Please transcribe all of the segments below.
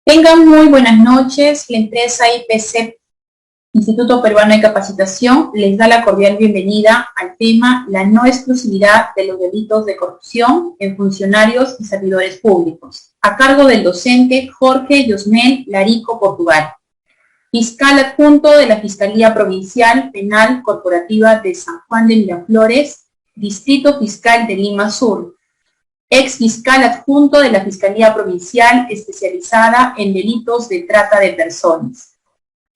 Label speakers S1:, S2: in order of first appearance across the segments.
S1: Tengan muy buenas noches. La empresa IPC, Instituto Peruano de Capacitación, les da la cordial bienvenida al tema la no exclusividad de los delitos de corrupción en funcionarios y servidores públicos, a cargo del docente Jorge Yosmel Larico Portugal, fiscal adjunto de la Fiscalía Provincial Penal Corporativa de San Juan de Miraflores, Distrito Fiscal de Lima Sur, ex fiscal adjunto de la Fiscalía Provincial especializada en delitos de trata de personas,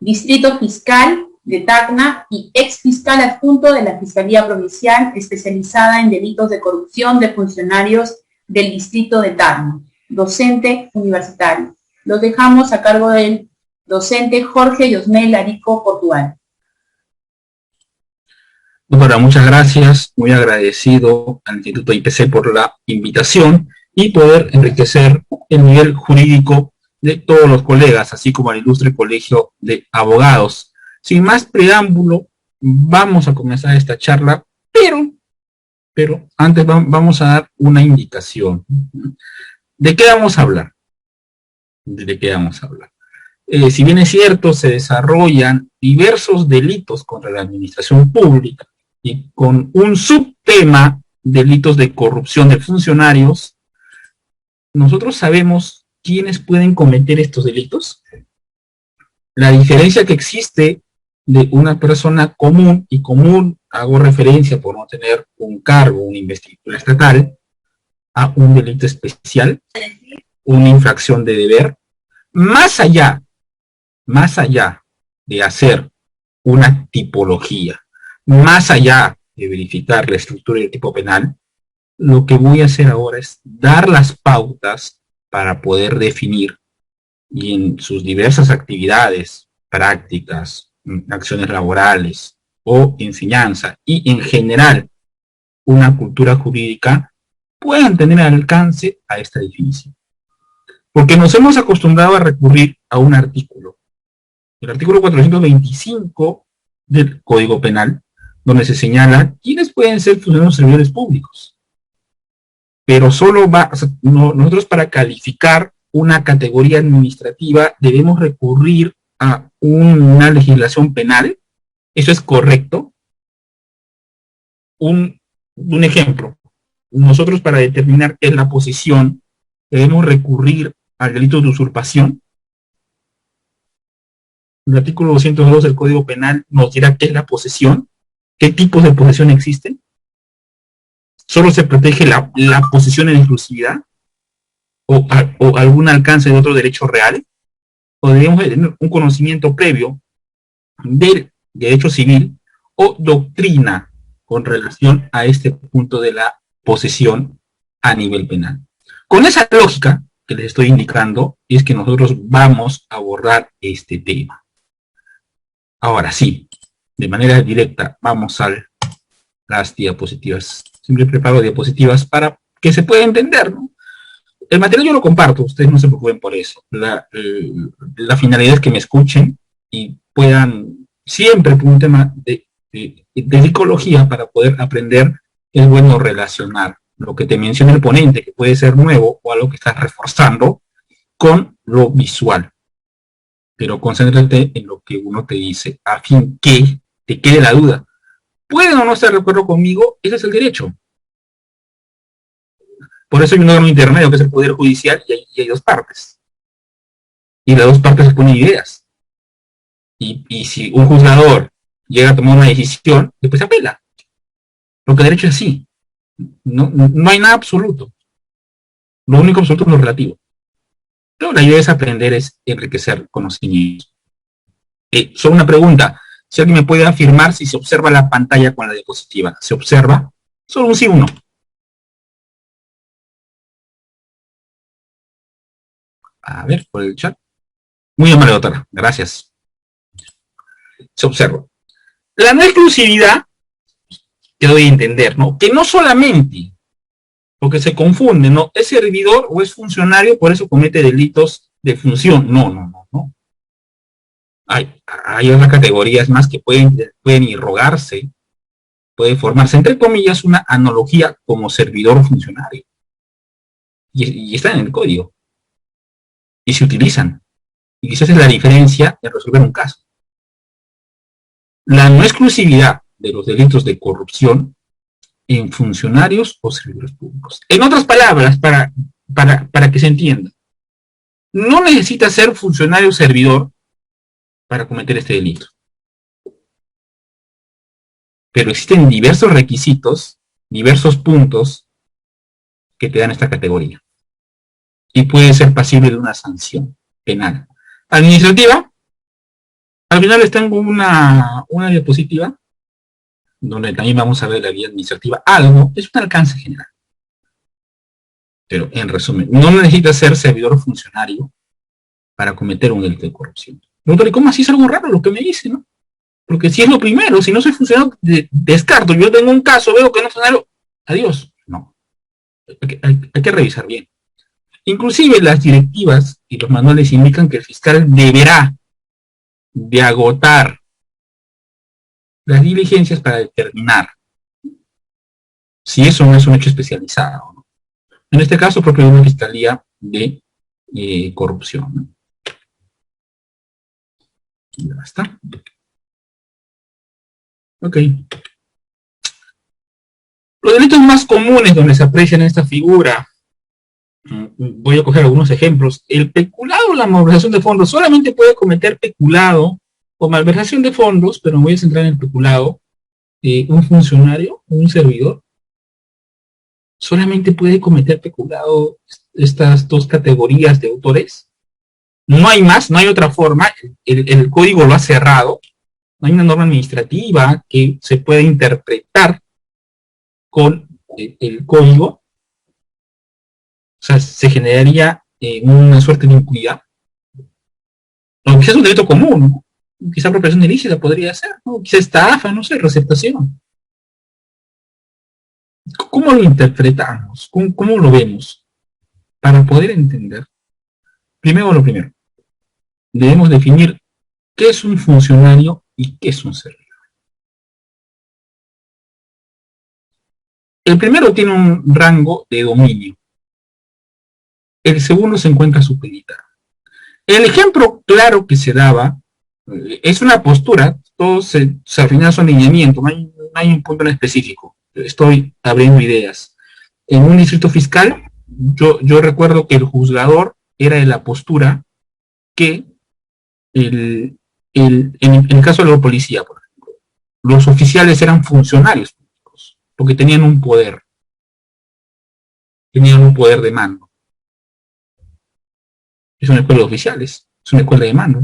S1: Distrito Fiscal de Tacna y ex fiscal adjunto de la Fiscalía Provincial especializada en delitos de corrupción de funcionarios del Distrito de Tacna, docente universitario. Los dejamos a cargo del docente Jorge Yosmel Larico Portugal.
S2: Doctora, muchas gracias, muy agradecido al Instituto IPC por la invitación y poder enriquecer el nivel jurídico de todos los colegas, así como al ilustre colegio de abogados. Sin más preámbulo, vamos a comenzar esta charla, pero antes vamos a dar una indicación. ¿De qué vamos a hablar? ¿De qué vamos a hablar? Si bien es cierto, se desarrollan diversos delitos contra la administración pública, y con un subtema, delitos de corrupción de funcionarios, nosotros sabemos quiénes pueden cometer estos delitos. La diferencia que existe de una persona común, y común hago referencia por no tener un cargo, una investigación estatal, a un delito especial, una infracción de deber, más allá de hacer una tipología, más allá de verificar la estructura del tipo penal, lo que voy a hacer ahora es dar las pautas para poder definir, y en sus diversas actividades, prácticas, acciones laborales o enseñanza, y en general una cultura jurídica, puedan tener alcance a esta definición. Porque nos hemos acostumbrado a recurrir a un artículo, el artículo 425 del Código Penal, donde se señala quiénes pueden ser funcionarios servidores públicos. Pero nosotros para calificar una categoría administrativa debemos recurrir a una legislación penal. ¿Eso es correcto? Un ejemplo. Nosotros para determinar qué es la posesión debemos recurrir al delito de usurpación. El artículo 202 del Código Penal nos dirá qué es la posesión, qué tipos de posesión existen. ¿Solo se protege la posesión en exclusividad? ¿O algún alcance de otro derecho real? ¿O debemos tener un conocimiento previo del derecho civil o doctrina con relación a este punto de la posesión a nivel penal? Con esa lógica que les estoy indicando, es que nosotros vamos a abordar este tema. Ahora sí, de manera directa, vamos a las diapositivas. Siempre preparo diapositivas para que se pueda entender, ¿no? El material yo lo comparto, ustedes no se preocupen por eso. La finalidad es que me escuchen y puedan, siempre por un tema de psicología, para poder aprender, es bueno relacionar lo que te menciona el ponente, que puede ser nuevo, o algo que estás reforzando, con lo visual. Pero concéntrate en lo que uno te dice, a fin que te quede la duda. ¿Pueden o no estar de acuerdo conmigo? Ese es el derecho. Por eso hay un órgano intermedio, que es el Poder Judicial, y hay dos partes. Y las dos partes se ponen ideas. Y si un juzgador llega a tomar una decisión, después se apela. Porque el derecho es así. No hay nada absoluto. Lo único absoluto es lo relativo. Pero la idea es aprender, es enriquecer conocimientos. Solo una pregunta. Si alguien me puede afirmar si se observa la pantalla con la diapositiva. ¿Se observa? Solo un sí o un no. A ver, por el chat. Muy amable, doctora. Gracias. Se observa. La no exclusividad, que doy a entender, ¿no? Que no solamente, porque se confunde, ¿no? Es servidor o es funcionario, por eso comete delitos de función. No. Hay otras categorías más que pueden irrogarse, puede formarse, entre comillas, una analogía como servidor o funcionario. Y está en el código. y se utilizan. Y quizás es la diferencia en resolver un caso. La no exclusividad de los delitos de corrupción en funcionarios o servidores públicos. En otras palabras, para que se entienda, no necesita ser funcionario o servidor para cometer este delito. Pero existen diversos requisitos, diversos puntos que te dan esta categoría. Y puede ser pasible de una sanción penal. Administrativa, al final les tengo una diapositiva donde también vamos a ver la vía administrativa. Algo es un alcance general. Pero en resumen, no necesita ser servidor o funcionario para cometer un delito de corrupción. ¿Y cómo así es algo raro lo que me dice, no? Porque si es lo primero, si no soy funcionario, descarto. Yo tengo un caso, veo que no es funcionario, adiós. No. Hay que revisar bien. Inclusive las directivas y los manuales indican que el fiscal deberá de agotar las diligencias para determinar si eso no es un hecho especializado o no. En este caso, propio de una fiscalía de corrupción, ¿no? Ya está. Ok. Los delitos más comunes donde se aprecian esta figura, voy a coger algunos ejemplos. El peculado o la malversación de fondos solamente puede cometer peculado o malversación de fondos, pero me voy a centrar en el peculado. Un funcionario, un servidor, solamente puede cometer peculado estas dos categorías de autores. No hay más, no hay otra forma. El código lo ha cerrado. No hay una norma administrativa que se pueda interpretar con el código. O sea, se generaría una suerte de impunidad. O quizás un delito común, ¿no? Quizá apropiación ilícita podría ser, ¿no? Quizá estafa, no sé, receptación. ¿Cómo lo interpretamos? ¿Cómo lo vemos? Para poder entender, primero lo primero, debemos definir qué es un funcionario y qué es un servidor. El primero tiene un rango de dominio. El segundo se encuentra supeditado. El ejemplo claro que se daba es una postura, todos al final son lineamientos, no hay un punto en específico. Estoy abriendo ideas. En un distrito fiscal, yo recuerdo que el juzgador era de la postura que en el caso de la policía, por ejemplo, los oficiales eran funcionarios públicos, porque tenían un poder de mando. Es una escuela de oficiales, es una escuela de mando.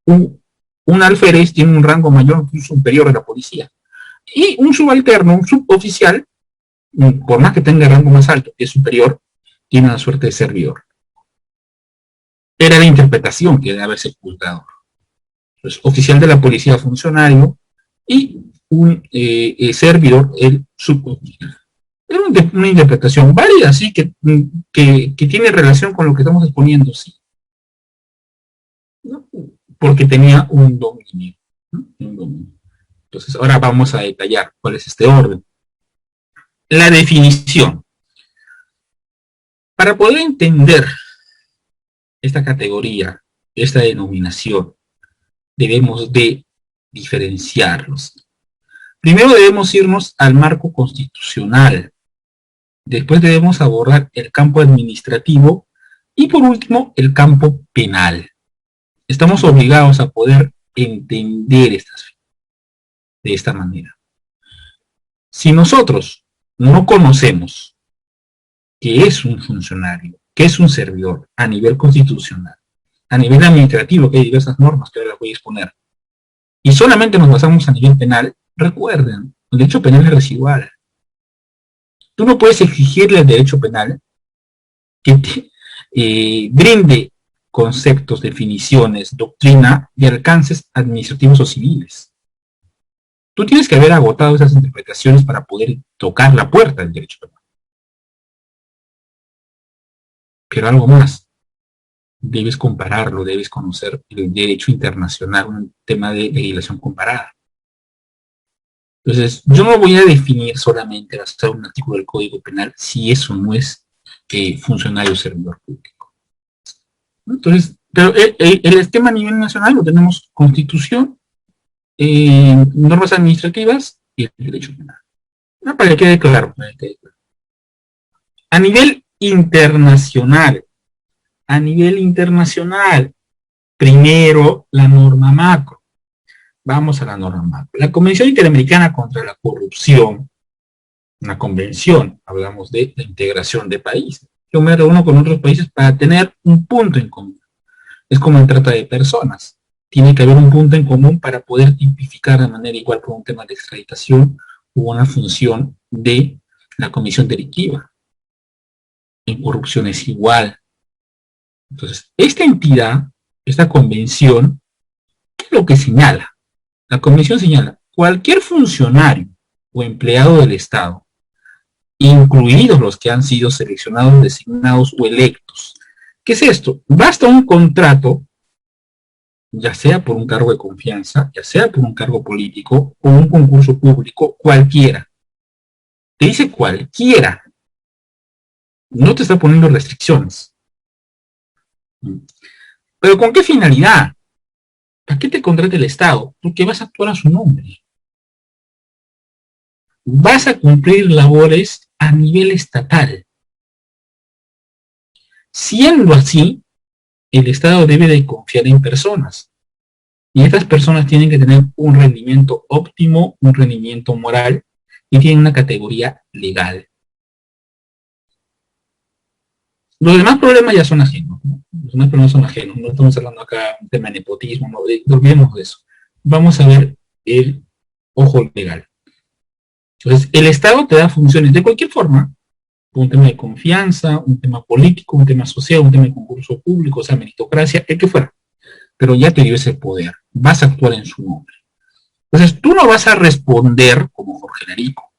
S2: Un alférez tiene un rango mayor que un superior de la policía. Y un subalterno, un suboficial, por más que tenga rango más alto, que es superior, tiene una suerte de servidor. Era la interpretación que debe haberse juzgado. Entonces, oficial de la policía, funcionario, y un servidor, el suboficial. Era una interpretación válida, sí, que tiene relación con lo que estamos exponiendo, sí. ¿No? Porque tenía un dominio, ¿no? Un dominio. Entonces, ahora vamos a detallar cuál es este orden. La definición. Para poder entender esta categoría, esta denominación, debemos de diferenciarlos. Primero debemos irnos al marco constitucional. Después debemos abordar el campo administrativo y por último el campo penal. Estamos obligados a poder entender estas de esta manera. Si nosotros no conocemos qué es un funcionario, qué es un servidor a nivel constitucional, a nivel administrativo, que hay diversas normas que ahora las voy a exponer, y solamente nos basamos a nivel penal, recuerden, el derecho penal es residual. Tú no puedes exigirle al derecho penal que te brinde conceptos, definiciones, doctrina y alcances administrativos o civiles. Tú tienes que haber agotado esas interpretaciones para poder tocar la puerta del derecho penal. Pero algo más, debes compararlo, debes conocer el derecho internacional, un tema de legislación comparada. Entonces, yo no voy a definir solamente basado en un artículo del Código Penal si eso no es funcionario o servidor público. Entonces, pero el esquema a nivel nacional lo tenemos Constitución, normas administrativas y el derecho penal. ¿No? Para que quede claro. A nivel internacional, primero la norma macro. Vamos a la norma macro. La Convención Interamericana contra la Corrupción, una convención, hablamos de la integración de países. Yo me reúno con otros países para tener un punto en común. Es como en trata de personas. Tiene que haber un punto en común para poder tipificar de manera igual por un tema de extraditación u una función de la comisión delictiva. En corrupción es igual. Entonces, esta entidad, esta convención, ¿qué es lo que señala? La convención señala, cualquier funcionario o empleado del Estado, incluidos los que han sido seleccionados, designados o electos. ¿Qué es esto? Basta un contrato, ya sea por un cargo de confianza, ya sea por un cargo político o un concurso público, cualquiera. Te dice cualquiera. No te está poniendo restricciones. ¿Pero con qué finalidad? ¿Para qué te contrata el Estado? Porque vas a actuar a su nombre. Vas a cumplir labores a nivel estatal. Siendo así, el Estado debe de confiar en personas. Y estas personas tienen que tener un rendimiento óptimo, un rendimiento moral, y tienen una categoría legal. Los demás problemas ya son ajenos, ¿no? Los demás problemas son ajenos. No estamos hablando acá de un tema de nepotismo, no olvidemos de eso. Vamos a ver el ojo legal. Entonces, el Estado te da funciones de cualquier forma, un tema de confianza, un tema político, un tema social, un tema de concurso público, o sea, meritocracia, el que fuera. Pero ya te dio ese poder. Vas a actuar en su nombre. Entonces, tú no vas a responder como Jorge Larico,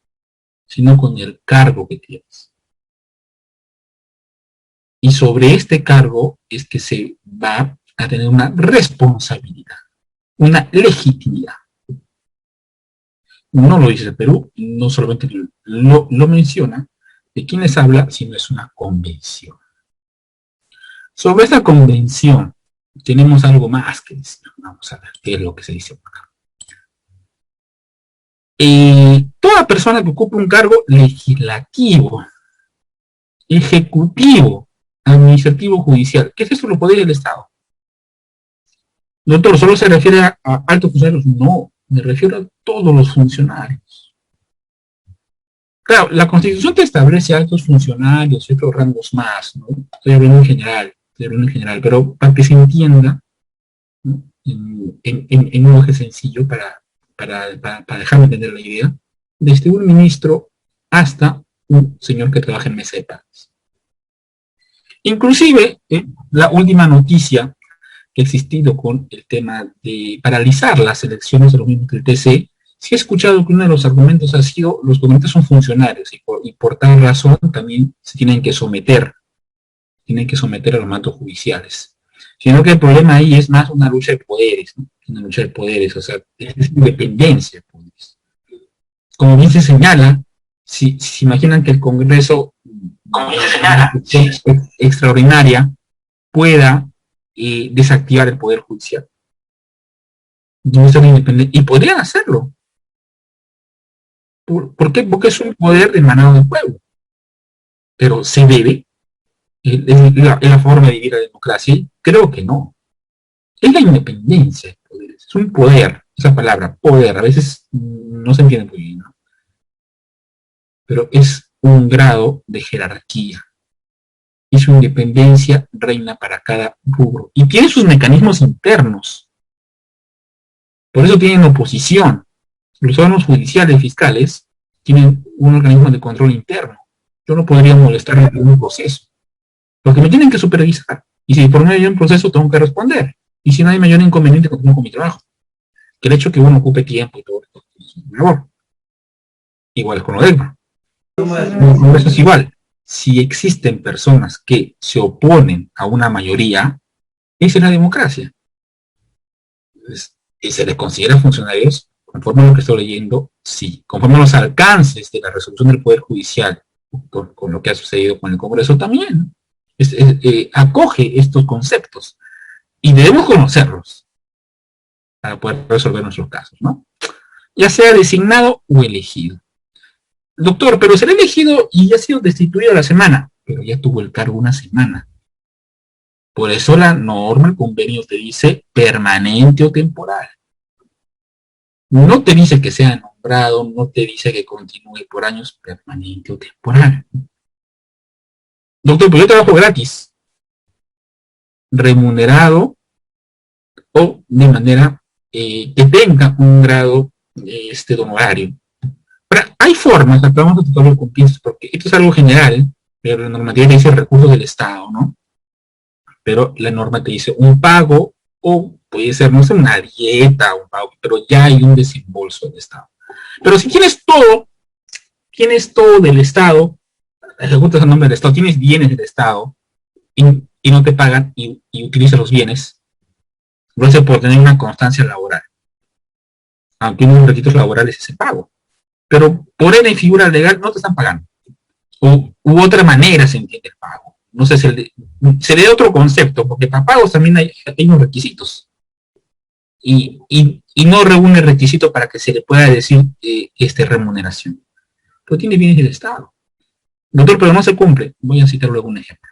S2: sino con el cargo que tienes. Y sobre este cargo es que se va a tener una responsabilidad, una legitimidad. No lo dice el Perú, no solamente lo menciona, de quién les habla, sino es una convención. Sobre esta convención tenemos algo más que decir. Vamos a ver qué es lo que se dice por acá. Toda persona que ocupe un cargo legislativo, ejecutivo, administrativo, judicial, ¿qué es eso? Los poderes del Estado. Doctor, ¿solo se refiere a altos funcionarios? No, me refiero a todos los funcionarios. Claro, la Constitución te establece altos funcionarios y otros rangos más, ¿no? Estoy hablando en general, pero para que se entienda, ¿no? en un eje sencillo para dejarme entender la idea, desde un ministro hasta un señor que trabaja en mesa de pagos. Inclusive, la última noticia que ha existido con el tema de paralizar las elecciones de los miembros del TC, sí he escuchado que uno de los argumentos ha sido, los gobernantes son funcionarios y por tal razón también se tienen que someter a los mandos judiciales. Sino que el problema ahí es más una lucha de poderes, ¿no? Una lucha de poderes, o sea, es independencia de poderes. Como bien se señala, si imaginan que el Congreso, como bien se señala, extraordinaria, pueda desactivar el poder judicial. No ser independiente. Y podrían hacerlo. ¿Por qué? Porque es un poder emanado del pueblo. Pero se debe. ¿Es la forma de vivir la democracia? Creo que no. Es la independencia de poderes. Es un poder. Esa palabra, poder, a veces no se entiende muy bien, ¿no? Pero es un grado de jerarquía. Y su independencia reina para cada rubro. Y tiene sus mecanismos internos. Por eso tienen oposición. Los órganos judiciales y fiscales tienen un organismo de control interno. Yo no podría molestarme en un proceso. Porque me tienen que supervisar. Y si por medio de un proceso tengo que responder. Y si no hay mayor inconveniente, continúo con mi trabajo. Que el hecho que uno ocupe tiempo y todo esto es un labor. Igual es con lo demás. Eso es igual. Si existen personas que se oponen a una mayoría, esa es la democracia. Entonces, y se les considera funcionarios, conforme a lo que estoy leyendo, sí. Conforme a los alcances de la resolución del Poder Judicial, con lo que ha sucedido con el Congreso también. acoge estos conceptos y debemos conocerlos para poder resolver nuestros casos, ¿no? Ya sea designado o elegido. Doctor, pero será elegido y ya ha sido destituido a la semana, pero ya tuvo el cargo una semana. Por eso la norma, el convenio te dice permanente o temporal. No te dice que sea nombrado, no te dice que continúe por años, permanente o temporal. Doctor, pero yo trabajo gratis, remunerado o de manera que tenga un grado de honorario. Pero hay formas, acá vamos a tocarlo con pinzas, porque esto es algo general, pero la normativa dice recursos del Estado, ¿no? Pero la norma te dice un pago o puede ser, no sé, una dieta, un pago, pero ya hay un desembolso del Estado. Pero si tienes todo del Estado, ejecutas a nombre del Estado, tienes bienes del Estado y no te pagan y utilizas los bienes, lo hace por tener una constancia laboral. Aunque uno de los requisitos laborales ese pago. Pero por N figura legal no te están pagando. U otra manera se entiende el pago. No sé, se le da otro concepto, porque para pagos también hay unos requisitos. Y no reúne requisito para que se le pueda decir remuneración. Pero tiene bienes del Estado. Doctor, pero no se cumple. Voy a citar luego un ejemplo.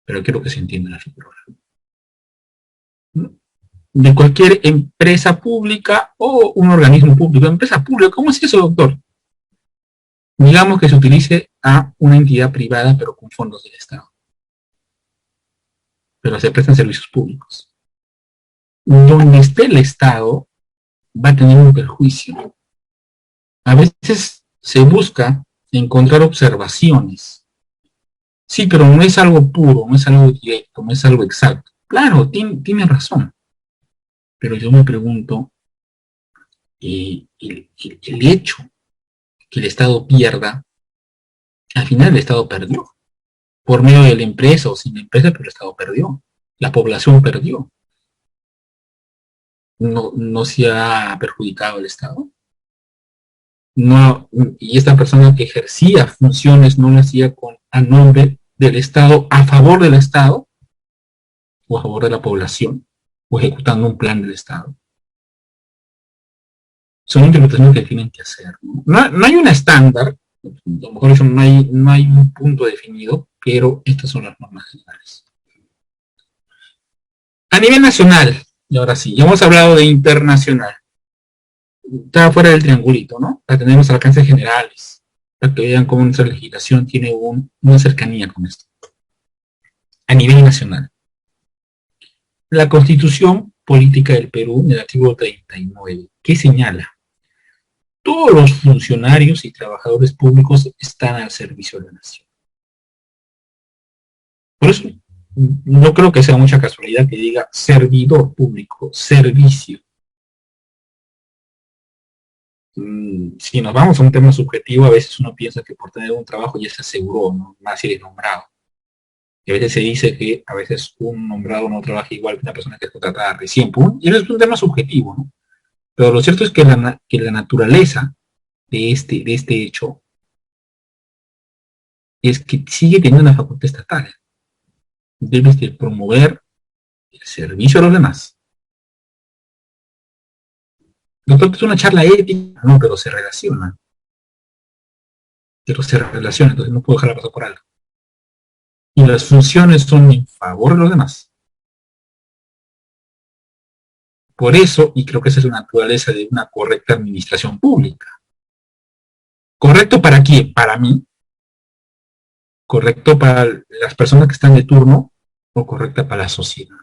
S2: Pero quiero que se entienda la figura. De cualquier empresa pública o un organismo público. Empresa pública, ¿cómo es eso, doctor? Digamos que se utilice a una entidad privada, pero con fondos del Estado. Pero se prestan servicios públicos. Donde esté el Estado, va a tener un perjuicio. A veces se busca encontrar observaciones. Sí, pero no es algo puro, no es algo directo, no es algo exacto. Claro, tiene razón. Pero yo me pregunto, el hecho que el Estado pierda, al final el Estado perdió. Por medio de la empresa o sin la empresa, pero el Estado perdió. La población perdió. No se ha perjudicado el Estado. No, y esta persona que ejercía funciones no lo hacía a nombre del Estado, a favor del Estado, o a favor de la población, o ejecutando un plan del Estado. Son interpretaciones que tienen que hacer. No hay un estándar, a lo mejor eso no hay un punto definido, pero estas son las normas generales. A nivel nacional, y ahora sí, ya hemos hablado de internacional. Está fuera del triangulito, ¿no? Para tener los alcances generales, para que vean cómo nuestra legislación tiene una cercanía con esto. A nivel nacional. La Constitución Política del Perú, en el artículo 39, ¿qué señala? Todos los funcionarios y trabajadores públicos están al servicio de la nación. Por eso, no creo que sea mucha casualidad que diga servidor público, servicio. Si nos vamos a un tema subjetivo, a veces uno piensa que por tener un trabajo ya se aseguró, ¿no? Más si eres nombrado. Y a veces se dice que a veces un nombrado no trabaja igual que una persona que es contratada recién. Y eso es un tema subjetivo, ¿no? Pero lo cierto es que la naturaleza de este hecho es que sigue teniendo una facultad estatal. Debes de promover el servicio a los demás. Doctor, es una charla ética, no, pero se relaciona. Entonces no puedo dejarla pasar por algo. Y las funciones son en favor de los demás. Por eso, y creo que esa es la naturaleza de una correcta administración pública. ¿Correcto para quién? Para mí. ¿Correcto para las personas que están de turno? ¿O correcta para la sociedad?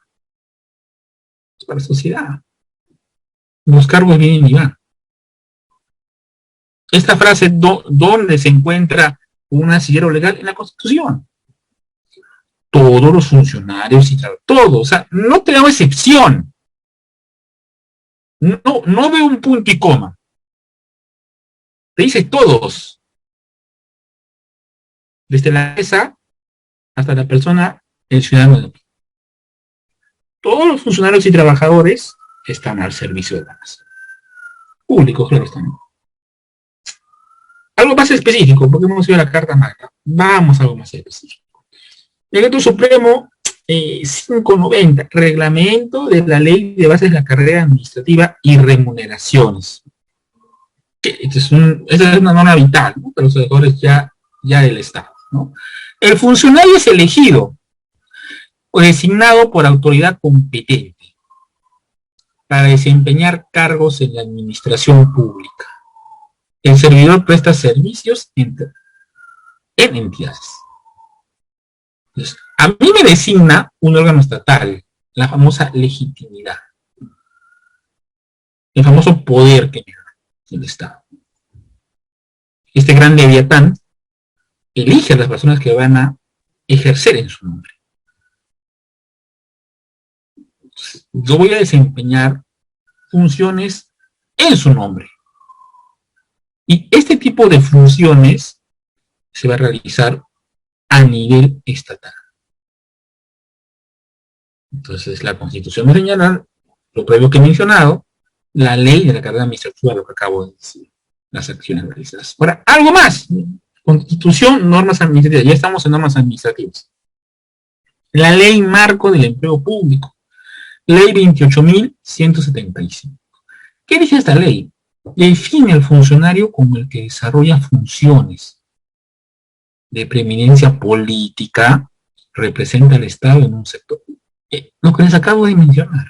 S2: Para la sociedad. Los cargos vienen y van. Esta frase, ¿dónde se encuentra un asillero legal? En la Constitución. Todos los funcionarios y todo, o sea, no te da excepción. No veo un punto y coma. Te dice todos. Desde la empresa hasta la persona, el ciudadano. Todos los funcionarios y trabajadores están al servicio de la nación. Públicos, claro, están. Algo más específico, porque hemos ido a la Carta Magna. Vamos a algo más específico. Decreto Supremo 590, reglamento de la ley de bases de la carrera administrativa y remuneraciones. Esta es una norma vital, ¿no?, para los trabajadores ya del Estado, ¿no? El funcionario es elegido o designado por autoridad competente para desempeñar cargos en la administración pública. El servidor presta servicios en entidades. Entonces, a mí me designa un órgano estatal, la famosa legitimidad, el famoso poder que me da el Estado. Este gran leviatán elige a las personas que van a ejercer en su nombre. Entonces, yo voy a desempeñar funciones en su nombre. Y este tipo de funciones se va a realizar a nivel estatal. Entonces, la Constitución me señala lo previo que he mencionado, la ley de la carrera administrativa, lo que acabo de decir, las acciones realizadas. Ahora, algo más. Constitución, normas administrativas. Ya estamos en normas administrativas. La ley marco del empleo público. Ley 28.175. ¿Qué dice esta ley? Define al funcionario como el que desarrolla funciones de preeminencia política, representa al Estado en un sector. Lo que les acabo de mencionar.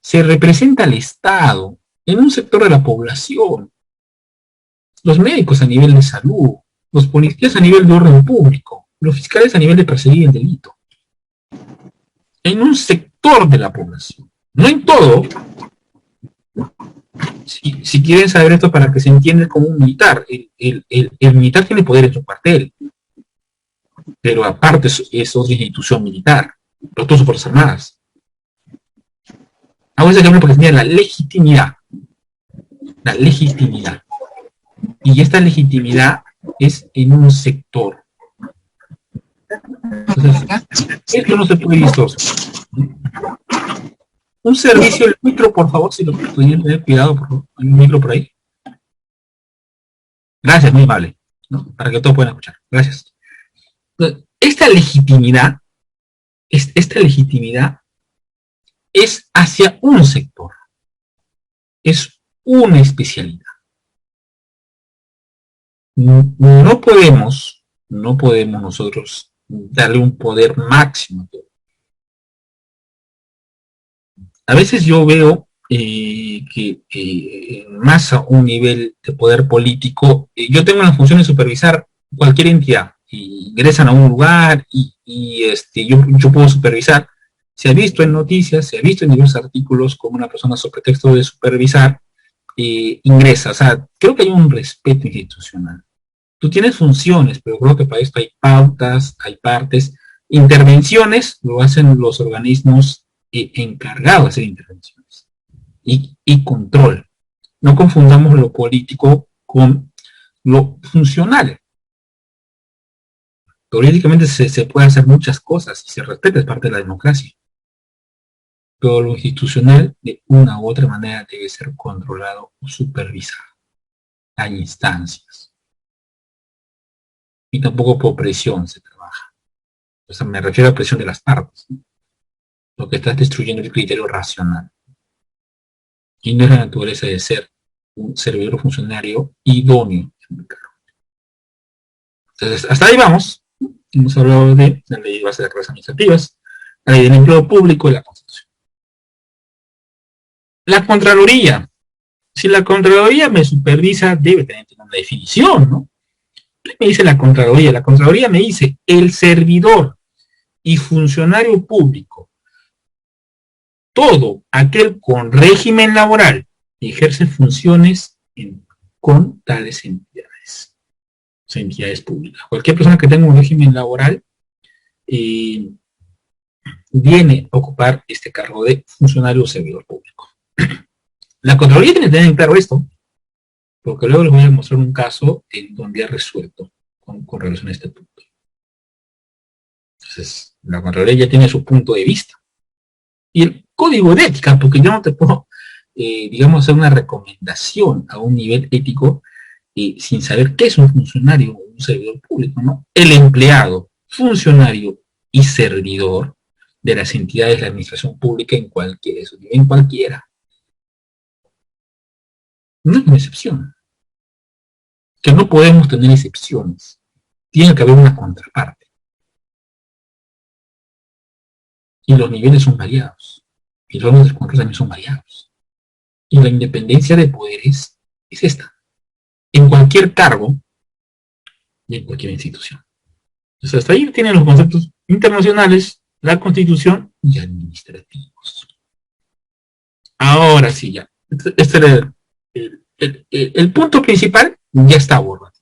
S2: Se representa al Estado en un sector de la población. Los médicos a nivel de salud, los policías a nivel de orden público, los fiscales a nivel de perseguir el delito. En un sector de la población. No en todo. Si quieren saber esto para que se entienda como un militar, el militar tiene poder en su cuartel, pero aparte es otra institución militar, los dos Fuerzas Armadas. Hago ese ejemplo porque tenía la legitimidad. La legitimidad. Y esta legitimidad es en un sector. Entonces, esto no se puede distorsionar. Un servicio, el micro, por favor, si lo pudieran tener cuidado, por favor. Hay un micro por ahí. Gracias, muy amable, ¿no?, para que todos puedan escuchar. Gracias. Esta legitimidad es hacia un sector. Es una especialidad. No podemos nosotros darle un poder máximo a todo. A veces yo veo que más a un nivel de poder político, yo tengo la función de supervisar cualquier entidad. Y ingresan a un lugar y yo puedo supervisar. Se ha visto en noticias, se ha visto en diversos artículos como una persona sobre pretexto de supervisar ingresa. O sea, creo que hay un respeto institucional. Tú tienes funciones, pero creo que para esto hay pautas, hay partes. Intervenciones lo hacen los organismos encargados de hacer intervenciones. Y control. No confundamos lo político con lo funcional. Políticamente se puede hacer muchas cosas y se respeta, es parte de la democracia. Pero lo institucional, de una u otra manera, debe ser controlado o supervisado. Hay instancias. Y tampoco por presión se trabaja. O sea, me refiero a presión de las partes, ¿no? Lo que está destruyendo el criterio racional. Y no es la naturaleza de ser un servidor funcionario idóneo. Entonces, hasta ahí vamos. Hemos hablado de la ley de base de carreras administrativas, la ley del empleo público y la Constitución. La Contraloría. Si la Contraloría me supervisa, debe tener una definición, ¿no? ¿Qué me dice la Contraloría? La Contraloría me dice, el servidor y funcionario público, todo aquel con régimen laboral, ejerce funciones con tales entidades. Entidades públicas. Cualquier persona que tenga un régimen laboral viene a ocupar este cargo de funcionario o servidor público. La Contraloría tiene que tener claro esto, porque luego les voy a mostrar un caso en donde ha resuelto con relación a este punto. Entonces, la Contraloría ya tiene su punto de vista. Y el código de ética, porque yo no te puedo, digamos, hacer una recomendación a un nivel ético sin saber qué es un funcionario o un servidor público, ¿no? El empleado, funcionario y servidor de las entidades de la administración pública en cualquiera. No es una excepción. Que no podemos tener excepciones. Tiene que haber una contraparte. Y los niveles son variados. Y los órganos de control también son variados. Y la independencia de poderes es esta. En cualquier cargo y en cualquier institución. Entonces, hasta ahí tienen los conceptos internacionales, la Constitución y administrativos. Ahora sí, ya. Este era el punto principal, ya está abordado.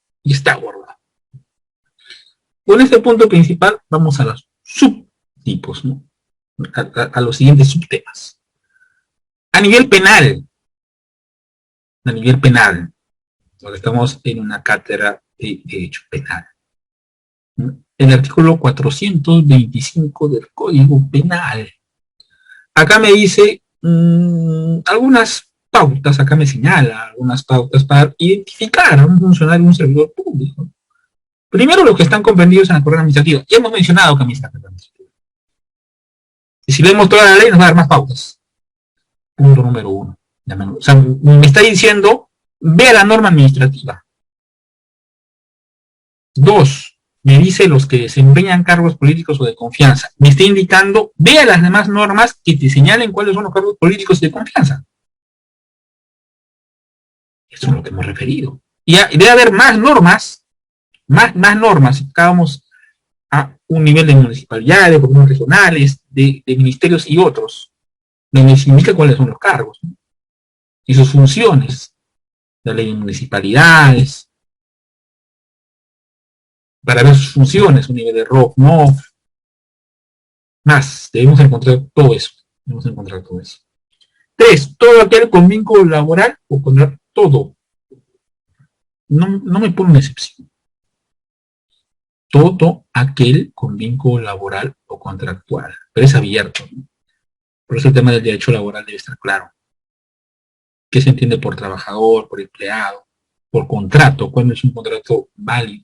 S2: Con este punto principal vamos a los subtipos, ¿no? A los siguientes subtemas. A nivel penal, porque estamos en una cátedra de derecho penal. El artículo 425 del Código Penal. Acá me dice algunas pautas, acá me señala algunas pautas para identificar a un funcionario, un servidor público. Primero, los que están comprendidos en la carrera administrativa. Ya hemos mencionado que a mí está la carrera administrativa. Y si vemos toda la ley, nos va a dar más pautas. Punto número 1. O sea, me está diciendo, vea la norma administrativa. 2, me dice los que desempeñan cargos políticos o de confianza. Me está indicando, vea las demás normas que te señalen cuáles son los cargos políticos de confianza. Eso es lo que hemos referido. Y debe haber más normas, más normas, si vamos a un nivel de municipalidades, de gobiernos regionales, de ministerios y otros, donde se indica cuáles son los cargos, ¿no? Y sus funciones, la ley de municipalidades, para ver sus funciones, un nivel de ROF, MOF, más, debemos encontrar todo eso. 3, todo aquel con vínculo laboral o contrato, todo. No me pone una excepción. Todo aquel con vínculo laboral o contractual, pero es abierto, ¿no? Por eso el tema del derecho laboral debe estar claro. ¿Qué se entiende por trabajador, por empleado, por contrato? ¿Cuándo es un contrato válido?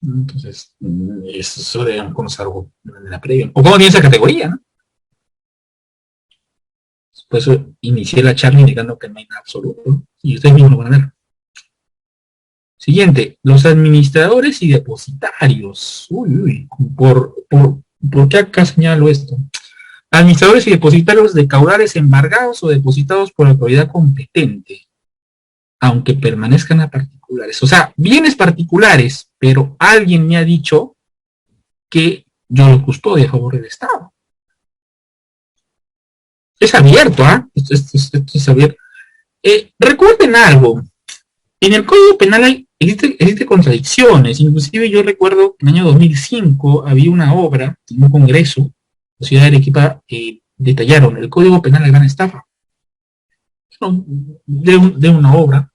S2: Entonces, eso debemos conocer algo de la previa. O cómo tiene esa categoría, ¿no? Por eso inicié la charla indicando que no hay nada absoluto. Y ustedes mismos lo van a ver. Siguiente, los administradores y depositarios. ¿Por qué acá señalo esto? Administradores y depositarios de caudales embargados o depositados por la autoridad competente, aunque permanezcan a particulares. O sea, bienes particulares, pero alguien me ha dicho que yo lo custodio a favor del Estado. Es abierto, ¿ah? Esto es abierto. Recuerden algo. En el Código Penal existe contradicciones. Inclusive yo recuerdo que en el año 2005 había una obra, en un congreso, la ciudad de Arequipa, detallaron el Código Penal de gran estafa. De una obra,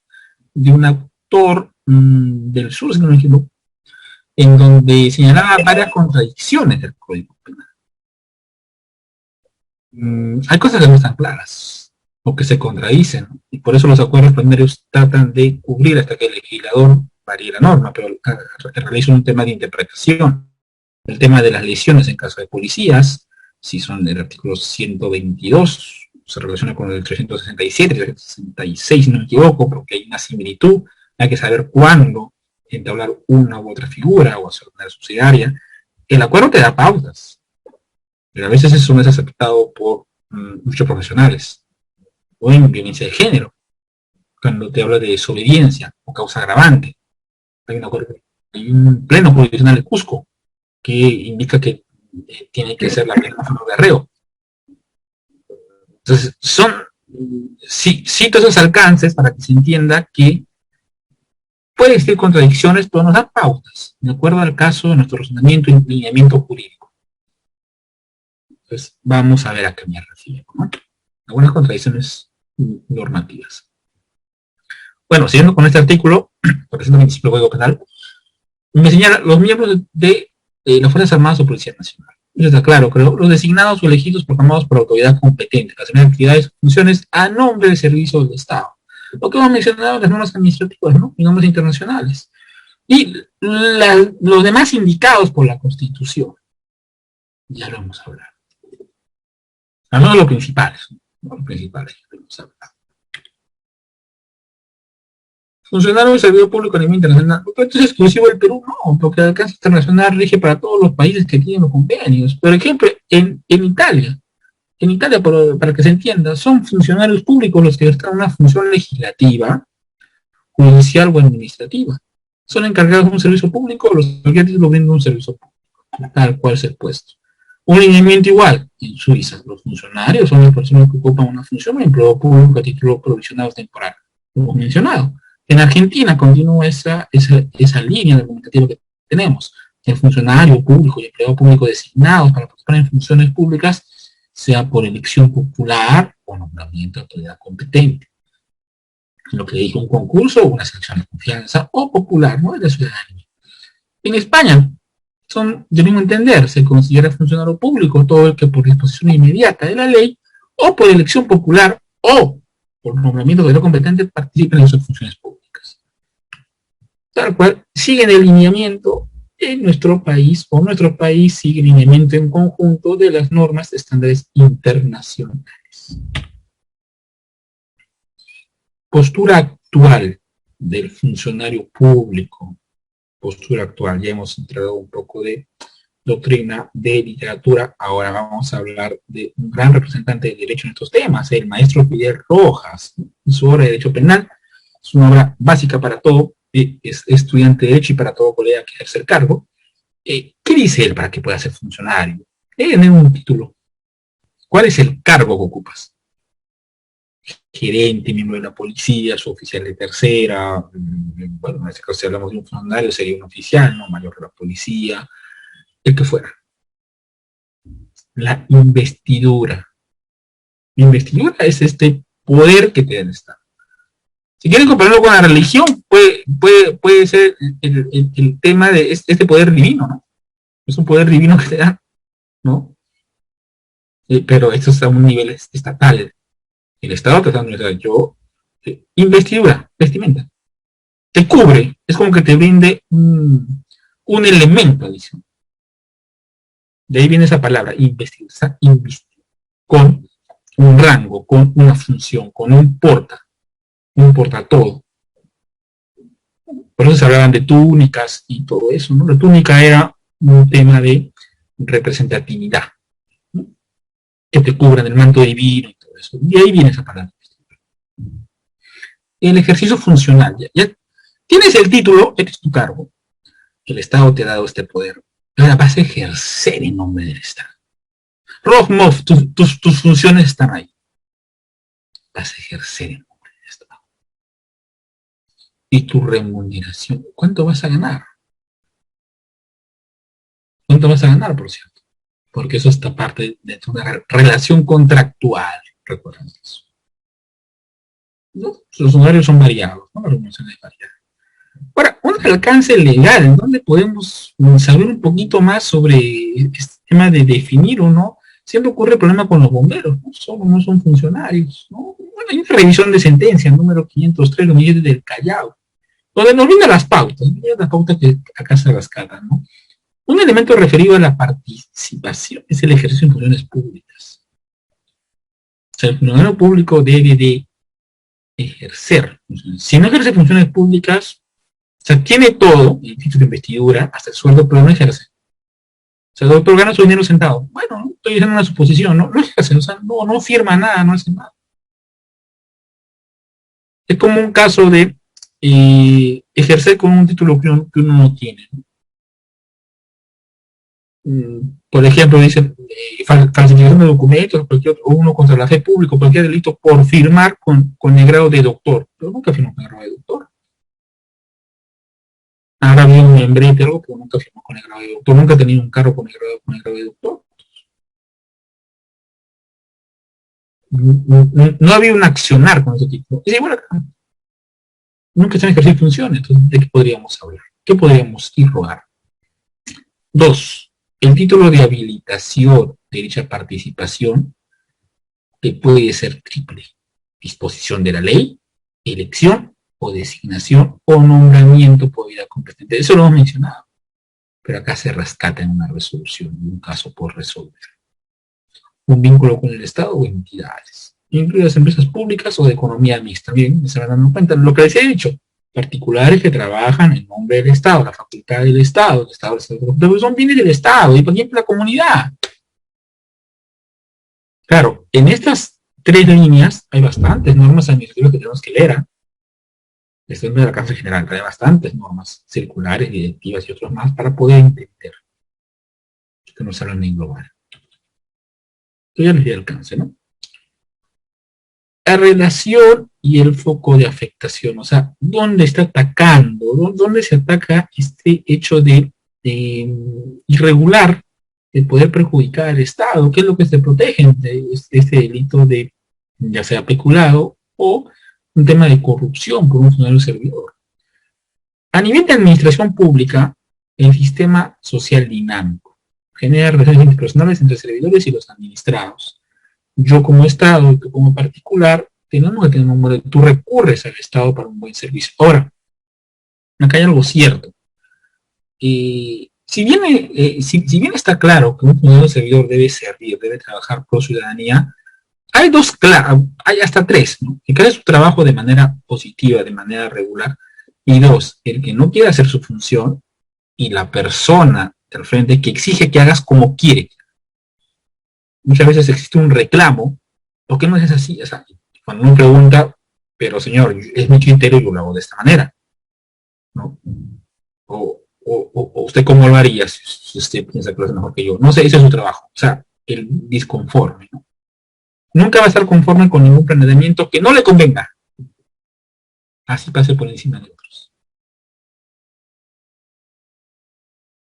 S2: de un autor del sur, si no me equivoco, en donde señalaba varias contradicciones del Código Penal. Hay cosas que no están claras, o que se contradicen, ¿no? Y por eso los acuerdos primarios tratan de cubrir hasta que el legislador varíe la norma, pero realiza un tema de interpretación. El tema de las lesiones en caso de policías, si son del artículo 122, se relaciona con el 367, 366, si no me equivoco, porque hay una similitud. Hay que saber cuándo entablar una u otra figura o hacer una subsidiaria. El acuerdo te da pautas, pero a veces eso no es aceptado por muchos profesionales. O en violencia de género, cuando te habla de desobediencia o causa agravante. Hay un pleno jurisdiccional de Cusco que indica que tiene que ser la misma forma de arreo. Entonces, cito esos alcances para que se entienda que puede existir contradicciones, pero nos dan pautas, de acuerdo al caso de nuestro razonamiento y lineamiento jurídico. Entonces, vamos a ver a qué me refiero, ¿no? Algunas contradicciones normativas. Bueno, siguiendo con este artículo, presenta el principio del Código Penal, me señala los miembros de las Fuerzas Armadas o Policía Nacional. Eso está claro, creo. Los designados o elegidos proclamados por autoridad competente para hacer actividades y funciones a nombre del servicio del Estado. Lo que hemos mencionado en las normas administrativas, ¿no? Y normas internacionales. Y los demás indicados por la Constitución. Ya lo hemos hablado. Hablando de los principales. ¿No? Los principales ya lo hemos hablado. Funcionario del servidor público a nivel internacional. Pero esto es exclusivo del Perú, no, porque el alcance internacional rige para todos los países que tienen los convenios. Por ejemplo, en Italia, para que se entienda, son funcionarios públicos los que ejercen una función legislativa, judicial o administrativa. Son encargados de un servicio público, los que lo brindan un servicio público, tal cual es el puesto. Un lineamiento igual, en Suiza, los funcionarios son las personas que ocupan una función de empleo público a título provisional o temporal, lo hemos mencionado. En Argentina continúa esa línea argumentativa que tenemos. El funcionario público y empleado público designados para participar en funciones públicas, sea por elección popular o nombramiento de autoridad competente. Lo que dijo un concurso, una selección de confianza o popular, ¿no? De la ciudadanía. En España, son de mismo entender, se considera funcionario público todo el que por disposición inmediata de la ley o por elección popular o por nombramiento de autoridad competente participen en sus funciones públicas. Tal cual, siguen el lineamiento en nuestro país, o nuestro país sigue el lineamiento en conjunto de las normas de estándares internacionales. Postura actual del funcionario público. Postura actual, ya hemos entrado un poco de doctrina, de literatura. Ahora vamos a hablar de un gran representante del derecho en estos temas, el maestro Fidel Rojas. Su obra de Derecho Penal es una obra básica para todo estudiante de derecho y para todo colega que ejerce el cargo. ¿Qué dice él para que pueda ser funcionario? En un título. ¿Cuál es el cargo que ocupas? Gerente, miembro de la policía, suboficial de tercera. Bueno, en este caso si hablamos de un funcionario sería un oficial, no mayor de la policía, el que fuera. La investidura. La investidura es este poder que te da el Estado. Si quieren compararlo con la religión, puede ser el tema de este poder divino, ¿no? Es un poder divino que te da, ¿no? Pero esto es a un nivel estatal. El Estado te está dando investidura, vestimenta. Te cubre, es como que te brinde un elemento adicional. De ahí viene esa palabra, investidura, con un rango, con una función, con un porta todo. Por eso se hablaban de túnicas y todo eso, ¿no? La túnica era un tema de representatividad, ¿no? Que te cubran el manto divino y todo eso. Y ahí viene esa palabra. El ejercicio funcional. Ya tienes el título, este es tu cargo. El Estado te ha dado este poder. Ahora vas a ejercer en nombre del Estado. Rogmov, tus funciones están ahí. Vas a ejercer en nombre del Estado. Y tu remuneración, ¿cuánto vas a ganar? ¿Cuánto vas a ganar, por cierto? Porque eso está parte de una relación contractual. Recuerden eso. ¿No? Los horarios son variados, ¿no? Las remuneraciones variadas. Ahora, un alcance legal, ¿dónde podemos saber un poquito más sobre este tema de definir o no? Siempre ocurre el problema con los bomberos, no son funcionarios, ¿no? Bueno, hay una revisión de sentencia, número 503, 2007 del Callao, donde nos brinda las pautas, ¿no? Las pautas que acá se rescatan, ¿no? Un elemento referido a la participación es el ejercicio de funciones públicas. O sea, el funcionario público debe de ejercer. Si no ejerce funciones públicas, o sea, tiene todo, el título de investidura, hasta el sueldo, pero no ejerce. O sea, el doctor gana su dinero sentado. Bueno, ¿no? Estoy haciendo una suposición, ¿no? No ejerce, o sea, no firma nada, no hace nada. Es como un caso de ejercer con un título que uno no tiene, ¿no? Por ejemplo, dicen falsificación de documentos, o uno contra la fe pública, cualquier delito por firmar con el grado de doctor, pero nunca firmó con el grado de doctor. Ahora había un membrete, algo, pero nunca firmó con el grado de doctor, nunca ha tenido un cargo con el grado de doctor. No había un accionar con ese tipo. Es igual acá. Nunca se han ejercido funciones, entonces, ¿de qué podríamos hablar? ¿Qué podríamos irrogar? 2. El título de habilitación de dicha participación, que puede ser triple: disposición de la ley, elección o designación o nombramiento por vida competente. Eso lo hemos mencionado. Pero acá se rescata en una resolución, en un caso por resolver. Un vínculo con el Estado o entidades, incluidas empresas públicas o de economía mixta. Bien, se van dando cuenta. Lo que les he dicho, particulares que trabajan en nombre del Estado, la facultad del Estado, son bienes del Estado y por ejemplo la comunidad. Claro, en estas tres líneas hay bastantes normas administrativas que tenemos que leer. Esto es de la Cárcel General, hay bastantes normas circulares, directivas y otros más para poder entender que nos hablan en global. Esto ya les di alcance, ¿no? La relación y el foco de afectación, o sea, ¿dónde está atacando? ¿Dónde se ataca este hecho de irregular, de poder perjudicar al Estado? ¿Qué es lo que se protege de este delito de, ya sea peculado o un tema de corrupción por un funcionario servidor? A nivel de administración pública, el sistema social dinámico genera relaciones interpersonales entre servidores y los administrados. Yo como Estado y tú como particular, tenemos que tener un modelo. Tú recurres al Estado para un buen servicio. Ahora, acá hay algo cierto. Si bien está claro que un funcionario servidor debe servir, debe trabajar por ciudadanía, hay hay hasta tres, ¿no? Que haga su trabajo de manera positiva, de manera regular, y dos, el que no quiere hacer su función y la persona del frente que exige que hagas como quiere. Muchas veces existe un reclamo, ¿por qué no es así? O sea, cuando uno pregunta, pero señor, es mi criterio y yo lo hago de esta manera, ¿no? O usted cómo lo haría si usted piensa que lo hace mejor que yo. No sé, ese es su trabajo. O sea, el disconforme, ¿no? Nunca va a estar conforme con ningún planteamiento que no le convenga. Así pase por encima de otros.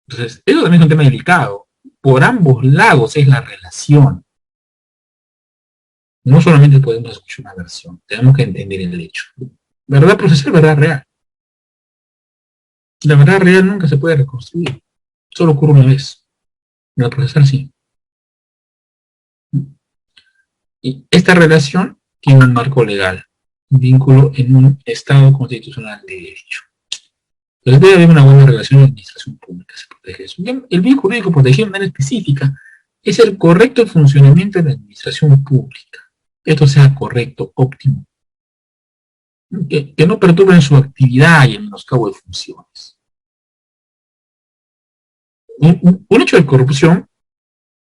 S2: Entonces, eso también es un tema delicado. Por ambos lados es la relación. No solamente podemos escuchar una versión, tenemos que entender el hecho. Verdad procesal, verdad real. La verdad real nunca se puede reconstruir. Solo ocurre una vez. La procesal sí. Y esta relación tiene un marco legal, un vínculo en un Estado constitucional de derecho. Entonces debe haber una buena relación de administración pública, se protege eso. El bien jurídico protegido de manera específica es el correcto funcionamiento de la administración pública. Esto sea correcto, óptimo. Que no perturben su actividad y el menoscabo de funciones. Un hecho de corrupción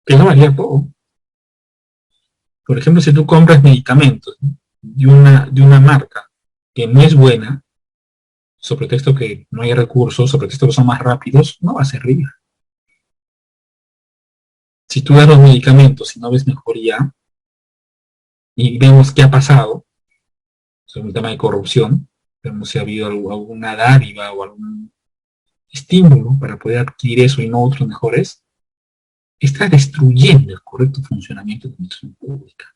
S2: que va a variar todo. Por ejemplo, si tú compras medicamentos, ¿no?, de una marca que no es buena, sobre pretexto que no hay recursos, sobre pretexto que son más rápidos, no va a servir. Si tú das los medicamentos y no ves mejoría, y vemos qué ha pasado, sobre un tema de corrupción, vemos si ha habido alguna dádiva o algún estímulo para poder adquirir eso y no otros mejores, está destruyendo el correcto funcionamiento de la administración pública,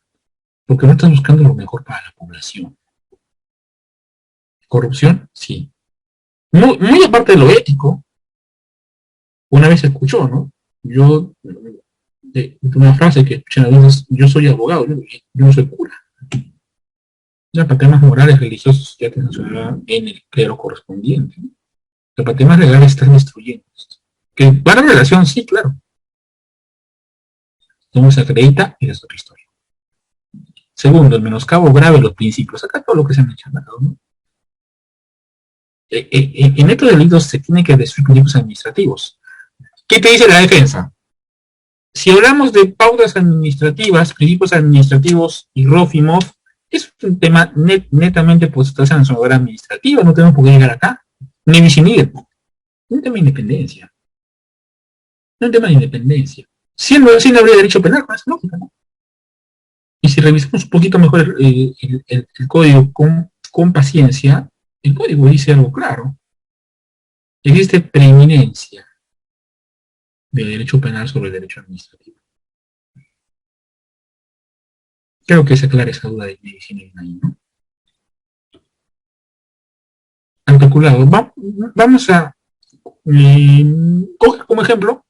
S2: porque no estás buscando lo mejor para la población. ¿Corrupción? Sí. Muy aparte de lo ético, una vez se escuchó, ¿no? Yo, de una frase que escuché a veces, yo soy abogado, yo no soy cura. Ya para temas morales, religiosos, ya te mencionaba en el clero correspondiente, ¿no? Pero para temas legales están destruyendo esto. Que para relación, sí, claro. No se acredita y es otra historia. Segundo, el menoscabo grave de los principios. Acá todo lo que se ha mencionado, ¿no? En estos delitos se tiene que destruir principios administrativos. ¿Qué te dice la defensa? Si hablamos de pautas administrativas, principios administrativos y ROFIMOF, es un tema netamente pues está en su obra administrativa, no tenemos por qué llegar acá, ni distinguir. Un tema de independencia. Un tema de independencia. Siendo así, no habría derecho penal, con esa lógica, ¿no? Y si revisamos un poquito mejor el código con paciencia, el código dice algo claro. Existe preeminencia del derecho penal sobre el derecho administrativo. Creo que se aclara esa duda de medicina ahí, ¿no? Articulado. Vamos a coger como ejemplo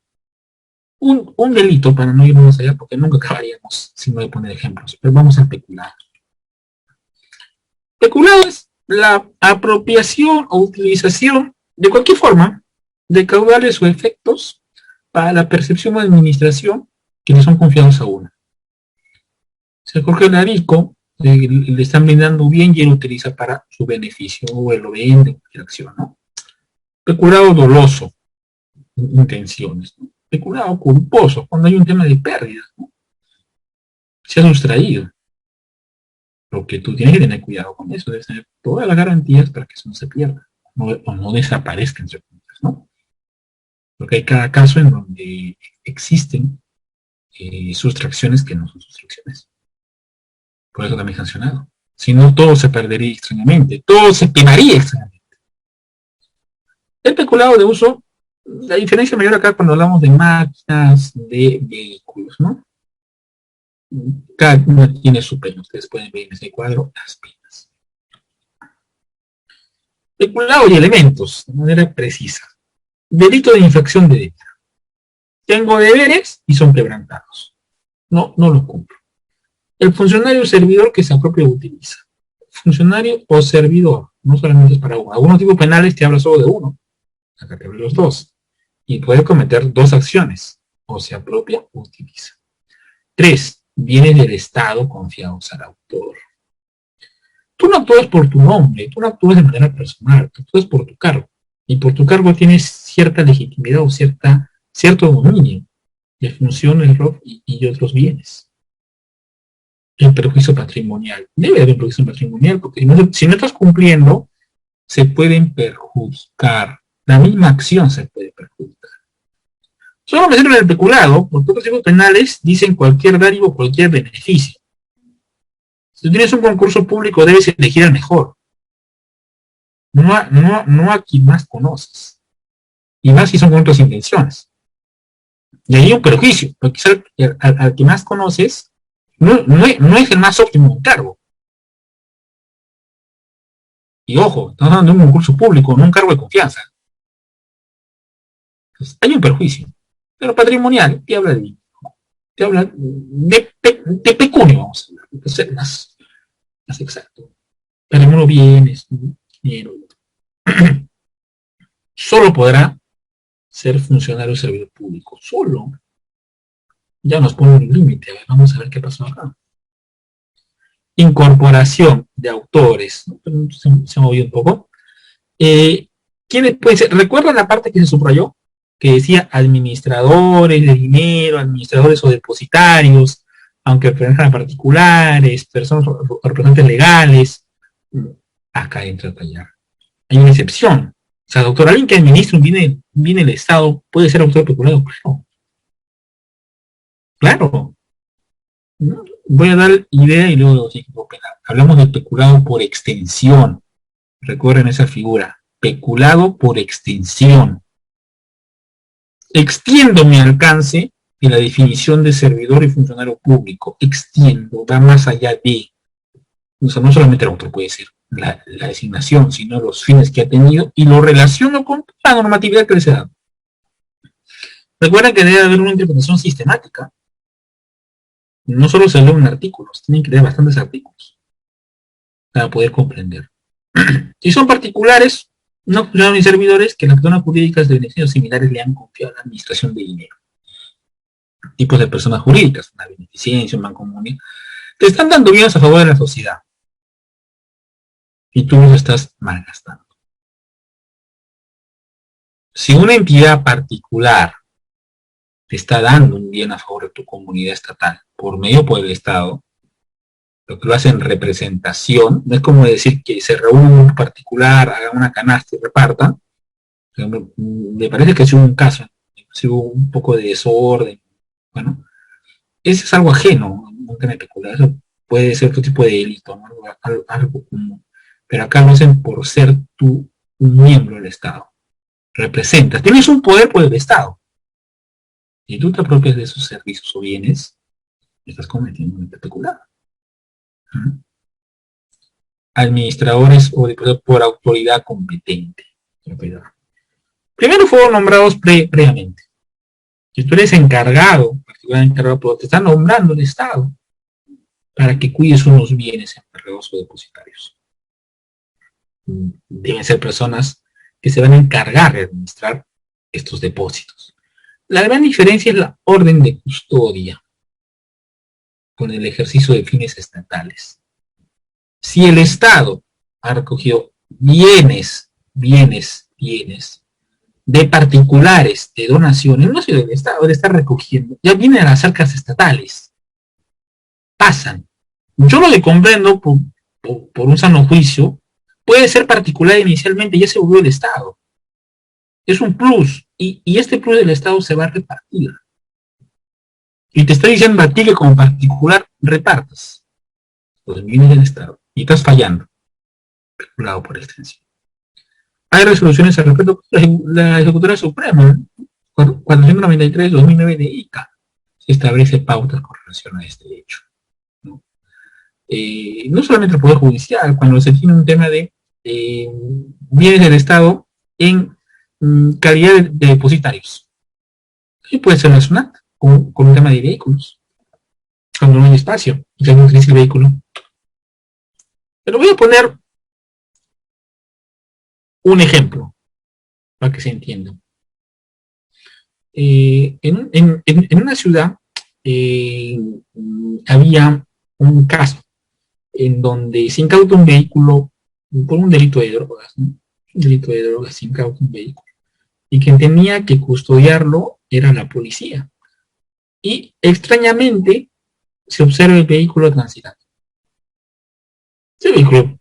S2: un delito, para no irnos más allá, porque nunca acabaríamos si no hay poner ejemplos, pero vamos a peculado. Peculado es la apropiación o utilización de cualquier forma de caudales o efectos para la percepción o administración que le son confiados a uno. O sea, Jorge Larico le están brindando bien y él utiliza para su beneficio, o él lo vende en cualquier acción, ¿no? Peculado doloso, intenciones, ¿no? Peculado culposo, cuando hay un tema de pérdida, ¿no? Se ha sustraído. Lo que tú tienes que tener cuidado con eso, debes tener todas las garantías para que eso no se pierda, o no desaparezca, entre comillas, ¿no? Porque hay cada caso en donde existen sustracciones que no son sustracciones. Por eso también es sancionado. Si no, todo se perdería extrañamente, todo se penaría extrañamente. El peculado de uso, la diferencia mayor acá cuando hablamos de máquinas, de vehículos, ¿no? Cada una tiene su pena. Ustedes pueden ver en ese cuadro las penas. Peculado y elementos, de manera precisa. Delito de infracción de débito. Tengo deberes y son quebrantados. No los cumplo. El funcionario o servidor que se apropia o utiliza. Funcionario o servidor, no solamente es para uno. Algunos tipos penales te habla solo de uno. Acá te habla de los dos. Y puede cometer dos acciones. O se apropia o utiliza. 3. Bienes del Estado confiados al autor. Tú no actúas por tu nombre, tú no actúas de manera personal, tú actúas por tu cargo. Y por tu cargo tienes cierta legitimidad o cierto dominio de funciones, ROF y otros bienes. El perjuicio patrimonial. Debe haber perjuicio patrimonial, porque si no estás cumpliendo, se pueden perjudicar. La misma acción se puede perjudicar. Solo me sirve el peculado, porque otros tipos penales dicen cualquier dádivo o cualquier beneficio. Si tienes un concurso público, debes elegir al mejor. No a quien más conoces. Y más si son con otras intenciones. Y ahí hay un perjuicio, porque al que más conoces no es el más óptimo en cargo. Y ojo, estamos hablando de un concurso público, no un cargo de confianza. Entonces, hay un perjuicio. Pero patrimonial, te habla de pecunio, vamos a hablar, ser más exacto. Patrimonio, bienes, dinero. Solo podrá ser funcionario o servidor público. Solo. Ya nos pone un límite. Vamos a ver qué pasó acá. Incorporación de autores. Se movió un poco. ¿Quiénes pueden ser? ¿Recuerdan la parte que se subrayó? Que decía administradores de dinero, administradores o depositarios, aunque representan a particulares, personas o representantes legales. Acá entra a tallar. Hay una excepción. O sea, doctor, alguien que administre un bien del Estado puede ser autor peculado. Claro. Voy a dar idea y luego tipo penal. Hablamos de peculado por extensión. Recuerden esa figura. Peculado por extensión. Extiendo mi alcance en la definición de servidor y funcionario público. Extiendo, va más allá de. O sea, no solamente el autor puede ser la designación, sino los fines que ha tenido y lo relaciono con la normatividad que les he dado. Recuerden que debe haber una interpretación sistemática. No solo se leen artículos, tienen que leer bastantes artículos para poder comprender. Si son particulares, no funcionan ni servidores que las personas jurídicas de beneficios similares le han confiado a la administración de dinero. Tipos de personas jurídicas, una beneficencia, un mancomunidad, te están dando bienes a favor de la sociedad. Y tú los estás malgastando. Si una entidad particular te está dando un bien a favor de tu comunidad estatal, por medio por el Estado, lo que lo hace en representación, no es como decir que se reúne un particular, haga una canasta y reparta. Me parece que ha sido un caso, ha hubo un poco de desorden. Bueno, ese es algo ajeno, un tema peculiar. Eso puede ser otro tipo de delito, ¿no? algo común. Pero acá lo hacen por ser tú un miembro del Estado. Representas, tienes un poder por el Estado. Y tú te apropias de esos servicios o bienes, estás cometiendo un delito peculiar. Administradores o diputados por autoridad competente. Primero fueron nombrados previamente. Si tú eres encargado, te están nombrando el Estado para que cuides unos bienes encargados o depositarios. deben ser personas que se van a encargar de administrar estos depósitos. La gran diferencia es la orden de custodia con el ejercicio de fines estatales. Si el Estado ha recogido bienes de particulares, de donaciones, no sé, el Estado debe estar recogiendo, ya vienen a las arcas estatales, pasan. Yo lo que comprendo por un sano juicio, puede ser particular inicialmente, ya se volvió el Estado. Es un plus, y este plus del Estado se va a repartir. Y te está diciendo a ti que como particular repartas los bienes del Estado, y estás fallando, especulado por extensión. Hay resoluciones al respecto. La Ejecutora Suprema, 493-2009 de ICA, se establece pautas con relación a este hecho. ¿No? No solamente el Poder Judicial, cuando se tiene un tema de bienes del Estado en calidad de depositarios. Y puede ser la SUNAT, con un tema de vehículos, cuando no hay espacio, y se utiliza el vehículo. Pero voy a poner un ejemplo para que se entienda. En una ciudad había un caso en donde se incauta un vehículo por un delito de drogas, ¿no? Un delito de drogas, se incauta un vehículo. Y quien tenía que custodiarlo era la policía. Y extrañamente se observa el vehículo transitando. Ese vehículo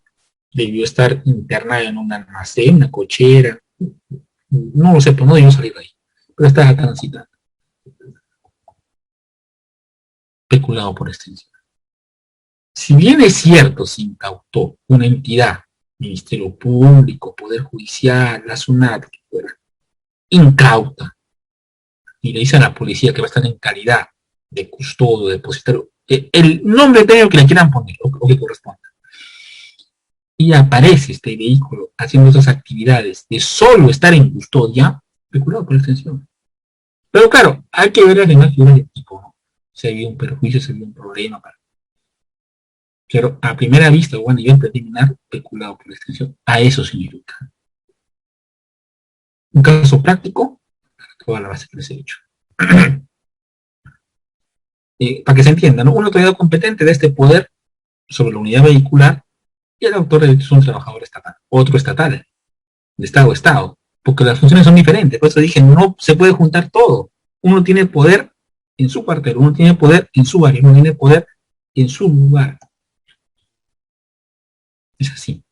S2: debió estar internado en un almacén, una cochera, no lo sé, pero no debió salir de ahí, pero estaba transitando. Especulado por extensión. Si bien es cierto, se incautó una entidad, Ministerio Público, Poder Judicial, la SUNAT, que fuera, incauta, y le dice a la policía que va a estar en calidad de custodio, depositario, el nombre técnico que le quieran poner, o que corresponda. Y aparece este vehículo haciendo esas actividades de solo estar en custodia, especulado por extensión. Pero claro, hay que ver las demás figuras de tipo, ¿no? Si había un perjuicio, si había un problema. Pero a primera vista o a nivel preliminar, especulado por extensión, a eso significa. Un caso práctico, toda la base que les he dicho. Para que se entienda, ¿no? Una autoridad competente de este poder sobre la unidad vehicular y el autor es un trabajador estatal, otro estatal, de Estado a Estado, porque las funciones son diferentes. Por eso dije, no se puede juntar todo. Uno tiene poder en su cuartel, uno tiene poder en su área, uno tiene poder en su lugar. Es así.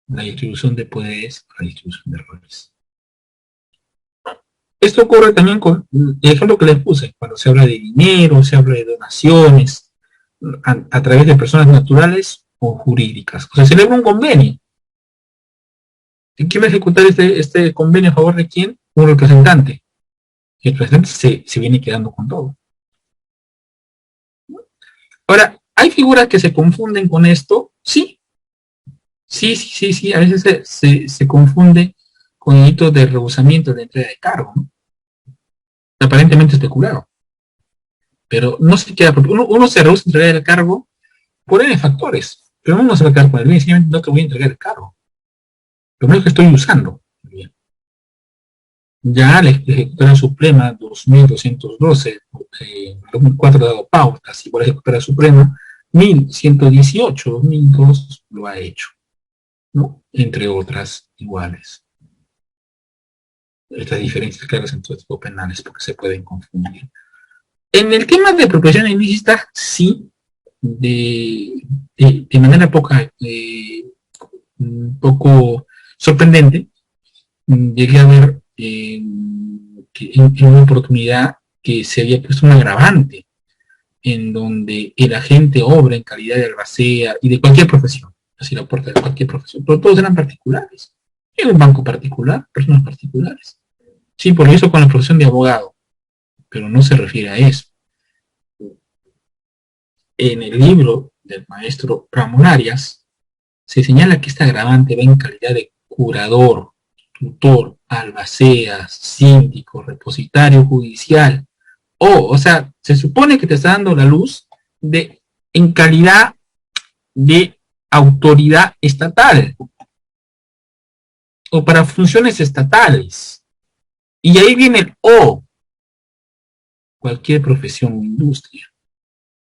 S2: La distribución de poderes, la distribución de roles. Esto ocurre también con el ejemplo que les puse, cuando se habla de dinero, se habla de donaciones, a través de personas naturales o jurídicas. O sea, se celebra un convenio. ¿Quién va a ejecutar este convenio a favor de quién? Un representante. Y el representante se viene quedando con todo. Ahora, ¿hay figuras que se confunden con esto? Sí. Sí. A veces se confunde con el hito de rehusamiento de entrega de cargo, ¿no? Aparentemente especulado. Pero no se queda, porque uno se rehúsa a entregar el cargo por N factores. Pero uno no se va a quedar con el bien, simplemente no te voy a entregar el cargo. Lo menos que estoy usando. Bien. Ya la Ejecutora Suprema 2212, 2004 ha dado pautas, y por la Ejecutora Suprema 1118, 2002 lo ha hecho, ¿no? Entre otras iguales. Estas diferencias claras entre tipos penales porque se pueden confundir. En el tema de apropiación ilícita, sí, de manera poco sorprendente, llegué a ver en una oportunidad que se había puesto un agravante en donde el agente obra en calidad de albacea y de cualquier profesión, así la puerta de cualquier profesión, pero todos eran particulares. En un banco particular, personas particulares. Sí, por eso con la profesión de abogado, pero no se refiere a eso. En el libro del maestro Ramón Arias se señala que esta agravante va en calidad de curador, tutor, albacea, síndico, repositario judicial, o sea, se supone que te está dando la luz en calidad de autoridad estatal, o para funciones estatales. Y ahí viene el O, cualquier profesión o industria.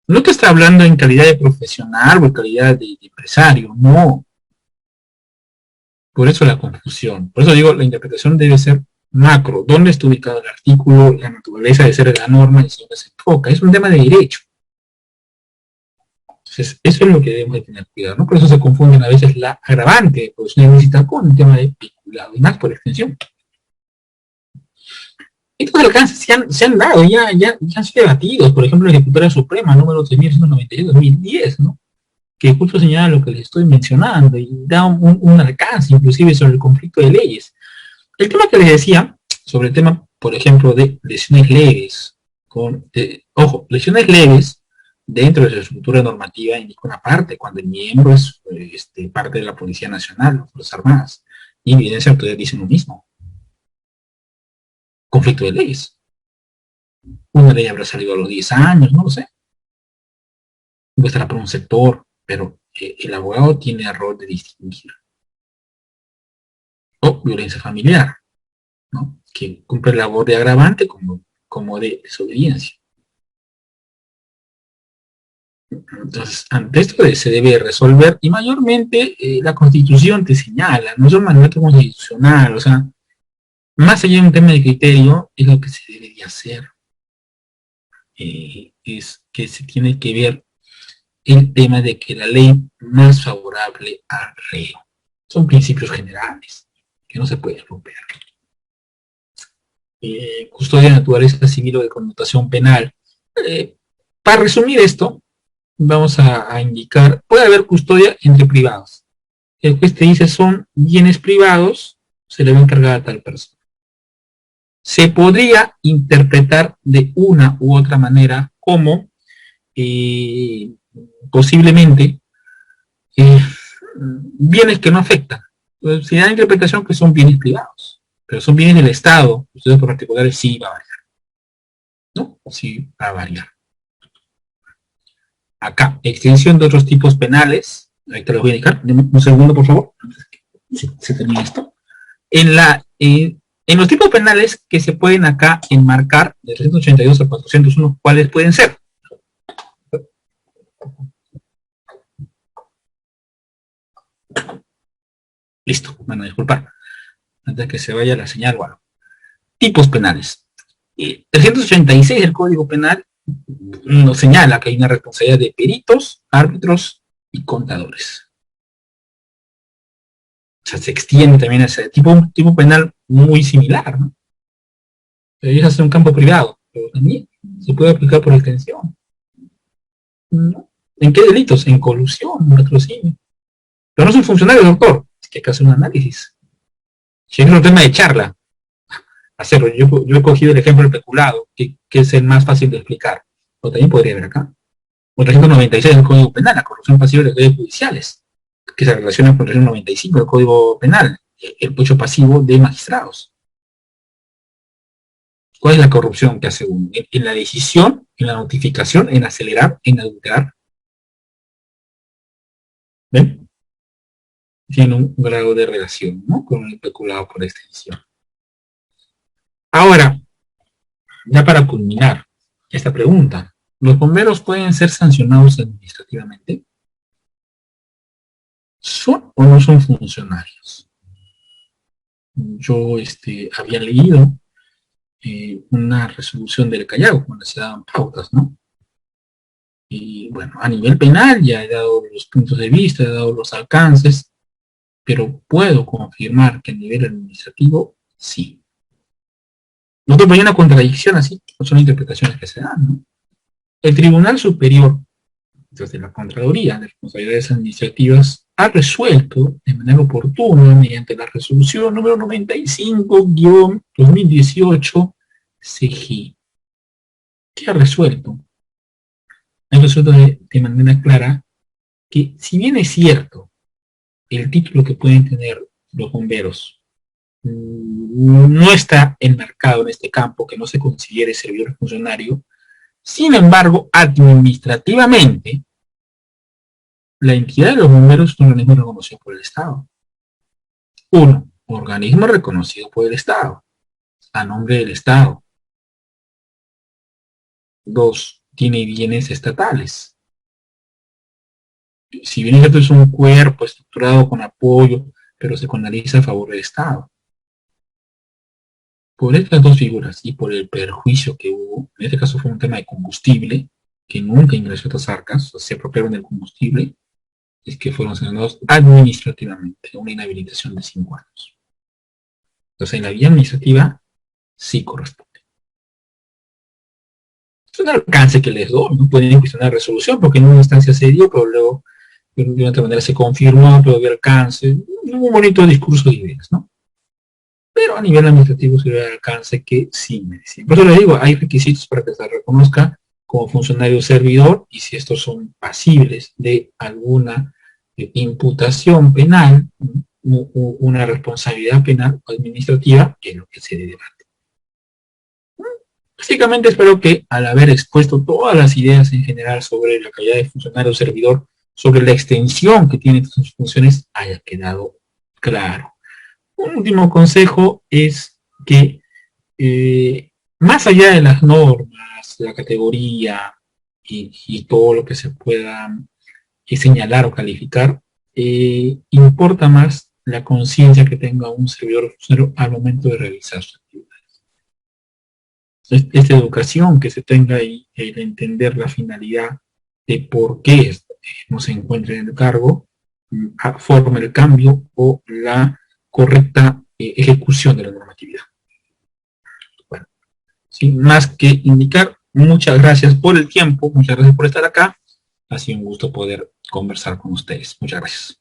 S2: No te está hablando en calidad de profesional o en calidad de empresario, no. Por eso la confusión. Por eso digo, la interpretación debe ser macro. ¿Dónde está ubicado el artículo? La naturaleza de ser de la norma y dónde se enfoca. Es un tema de derecho. Entonces, eso es lo que debemos de tener cuidado, ¿no? Por eso se confunden a veces la agravante de profesión ilícita con el tema de peculado, y más por extensión. Estos alcances se han dado, ya han sido debatidos. Por ejemplo, la Ejecutoria Suprema, número 3192-2010, ¿no? Que justo señala lo que les estoy mencionando y da un alcance inclusive sobre el conflicto de leyes. El tema que les decía, sobre el tema, por ejemplo, de lesiones leves, ojo, lesiones leves, dentro de su estructura normativa indica una parte, cuando el miembro es parte de la Policía Nacional, las Fuerzas Armadas, y evidencia de autoridad dice lo mismo. Conflicto de leyes. Una ley habrá salido a los 10 años, no lo sé. Puede estar por un sector, pero el abogado tiene el rol de distinguir. O violencia familiar, ¿no? Que cumple la labor de agravante como de desobediencia. Entonces, ante esto se debe resolver, y mayormente la Constitución te señala, no es un mandato constitucional, o sea, más allá de un tema de criterio, es lo que se debería hacer. Es que se tiene que ver el tema de que la ley más favorable al reo. Son principios generales que no se pueden romper. Custodia de naturaleza civil o de connotación penal. Para resumir esto, vamos a indicar, puede haber custodia entre privados. El juez te dice son bienes privados, se le va a encargar a tal persona. Se podría interpretar de una u otra manera como posiblemente bienes que no afectan. Entonces, se da la interpretación que son bienes privados, pero son bienes del Estado. Ustedes por particulares sí va a variar. ¿No? Sí va a variar. Acá, extensión de otros tipos penales. Ahí te lo voy a indicar. Un segundo, por favor. Se termina esto. En los tipos penales que se pueden acá enmarcar, de 382 a 401, ¿cuáles pueden ser? Listo, bueno, disculpar. Antes de que se vaya la señal o algo. Tipos penales. 386 del Código Penal nos señala que hay una responsabilidad de peritos, árbitros y contadores. O sea, se extiende también ese tipo penal muy similar, ¿no? Pero es un campo privado, pero también se puede aplicar por extensión. ¿No? ¿En qué delitos? En colusión, latrocinio. Pero no es un funcionario, doctor. Es que hay que hacer un análisis. Si es un tema de charla, hacerlo. Yo he cogido el ejemplo del peculado, que es el más fácil de explicar. O también podría haber acá. O 396 del Código Penal, la corrupción pasiva de los leyes judiciales, que se relaciona con el 395 del Código Penal, el hecho pasivo de magistrados. ¿Cuál es la corrupción que hace uno? En la decisión, en la notificación, en acelerar, en adulterar. ¿Ven? Tiene un grado de relación, ¿no? Con el peculado por extensión. Ahora, ya para culminar esta pregunta, ¿los bomberos pueden ser sancionados administrativamente? ¿Son o no son funcionarios? Yo había leído una resolución del Callao, donde se daban pautas, ¿no? Y bueno, a nivel penal ya he dado los puntos de vista, he dado los alcances, pero puedo confirmar que a nivel administrativo, sí. No te ponía una contradicción así, son interpretaciones que se dan, ¿no? El Tribunal Superior, desde la Contraloría de Responsabilidades Administrativas, ha resuelto de manera oportuna, mediante la resolución número 95-2018 CG. ¿Qué ha resuelto? Ha resuelto de manera clara que, si bien es cierto el título que pueden tener los bomberos no está enmarcado en este campo, que no se considere servidor funcionario, sin embargo, administrativamente, la entidad de los bomberos es un organismo reconocido por el Estado. Uno, organismo reconocido por el Estado, a nombre del Estado. 2, tiene bienes estatales. Si bien esto es un cuerpo estructurado con apoyo, pero se canaliza a favor del Estado. Por estas dos figuras y por el perjuicio que hubo, en este caso fue un tema de combustible, que nunca ingresó a estas arcas, o sea, se apropiaron del combustible, es que fueron sancionados administrativamente, una inhabilitación de 5 años. Entonces, en la vía administrativa sí corresponde. Es un alcance que les doy, no pueden cuestionar la resolución, porque en una instancia se dio, pero luego de otra manera se confirmó, pero de alcance, un bonito discurso de ideas, ¿no? Pero a nivel administrativo se ve el alcance que sí merece. Por eso le digo, hay requisitos para que se reconozca como funcionario servidor, y si estos son pasibles de alguna imputación penal, una responsabilidad penal o administrativa, que es lo que se debate. Básicamente espero que al haber expuesto todas las ideas en general sobre la calidad de funcionario servidor, sobre la extensión que tiene sus funciones, haya quedado claro. Un último consejo es que más allá de las normas, la categoría y todo lo que se pueda señalar o calificar, importa más la conciencia que tenga un servidor funcionario al momento de realizar sus actividades. Esta educación que se tenga y el entender la finalidad de por qué no se encuentra en el cargo, forma el cambio o la correcta ejecución de la normatividad. Bueno, sin más que indicar, muchas gracias por el tiempo, muchas gracias por estar acá. Ha sido un gusto poder conversar con ustedes. Muchas gracias.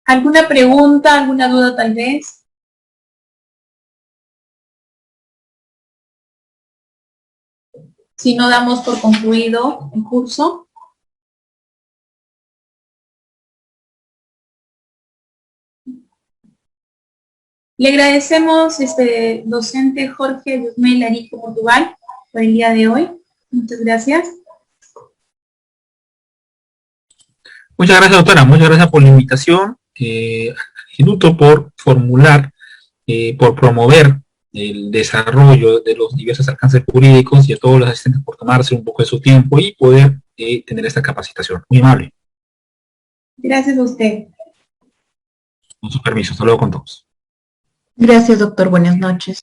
S1: ¿Alguna pregunta, alguna duda tal vez? Si no, damos por concluido el curso. Le agradecemos, docente Jorge Yusmel Arico Portugal, por el día de hoy. Muchas gracias.
S2: Muchas gracias, doctora. Muchas gracias por la invitación. Al instituto por formular, por promover el desarrollo de los diversos alcances jurídicos, y a todos los asistentes por tomarse un poco de su tiempo y poder tener esta capacitación. Muy amable.
S1: Gracias a usted.
S2: Con su permiso. Hasta luego con todos.
S3: Gracias, doctor. Buenas noches.